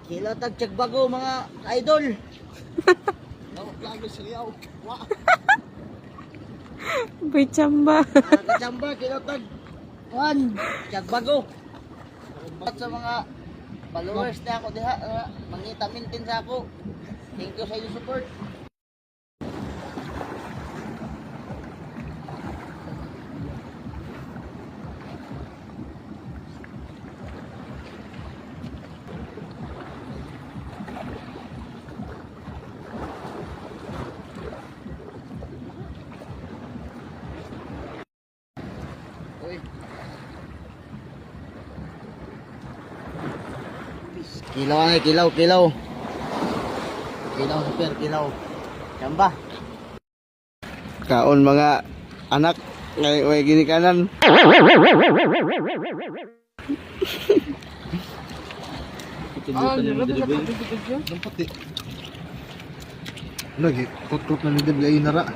Kilo tagtsak bago mga idol. Lago siyaw. Boy Chamba. Kachamba, kilo tag. Juan, tsak bago. At sa mga followers na ako diha, mangita mintin sa ako. Thank you sa inyong support. Uy. Kilaw ang kilaw. Kilaw super, kilaw. Chamba. Kaon mga anak ngay way gini kanan. Lagi, kot-kot na ni Debla inara.